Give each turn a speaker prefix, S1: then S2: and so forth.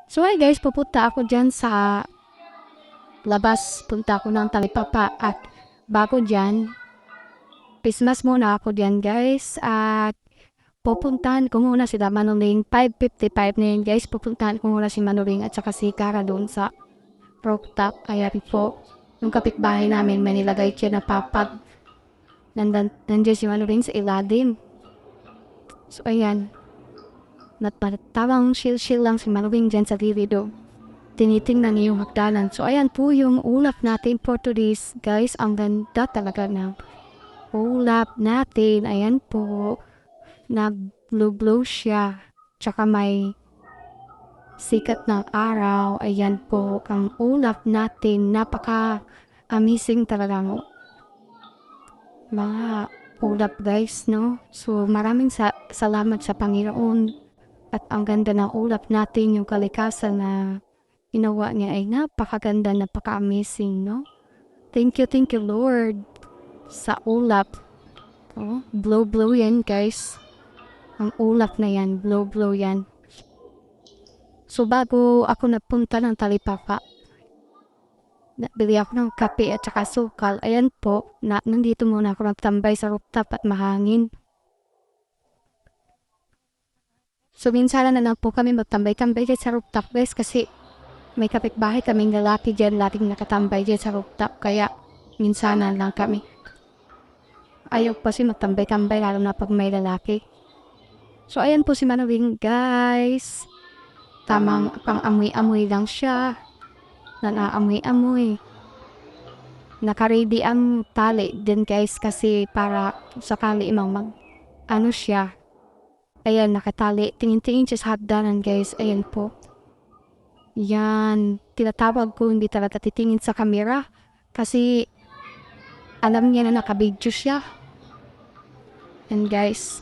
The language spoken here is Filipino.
S1: So ay guys, pupunta ako dyan sa labas. Punta ako ng Talipapa at bago dyan, Christmas muna ako dyan guys. At pupuntahan ko muna sila Manuling. 5:55 na yun guys. Pupuntahan ko muna si Manuling at saka si Kara doon sa rooftop. Kaya po, yung kapitbahay namin may nilagay siya na papag. Nandiyan si Manuling sa ilalim. So ayan, tawang chill-chill lang si Manuling dyan sa dilido. Tinitingnan niyo yung hagdanan. So, ayan po yung ulap natin for today's guys. Ang ganda talaga ng ulap natin. Ayan po. Nag-blue-blue siya. Tsaka may sikat ng araw. Ayan po. Ang ulap natin. Napaka-amazing talaga ng mga ulap guys, no? So, maraming salamat sa Panginoon. At ang ganda ng ulap natin. Yung kalikasan na ginawa niya ay napakaganda, napaka-amazing, no? Thank you Lord sa ulap. Oh, blow yan guys. Ang ulap na yan, blow yan. So bago ako napunta ng Talipapa, nabili ako ng kape at saka sukal. Ayan po, nandito muna ako nagtambay sa rooftop at mahangin. So minsan na lang po kami magtambay-tambay sa rooftop guys kasi may kapitbahay kaming lalaki dyan, laging nakatambay dyan sa rooftop, kaya minsanan lang kami. Ayaw pa si magtambay-tambay, lalo na pag may lalaki. So, ayan po si Manawing, guys. Tamang pang-amoy-amoy lang siya. Nanaamoy-amoy. Naka-ready ang tali din, guys, kasi para sakali ano siya. Ayan, nakatali. Tingin-tingin siya sa hagdanan, guys. Ayan po. Yan, tinatawag ko hindi talaga titingin sa camera kasi alam niya na nakabidyo siya. And guys,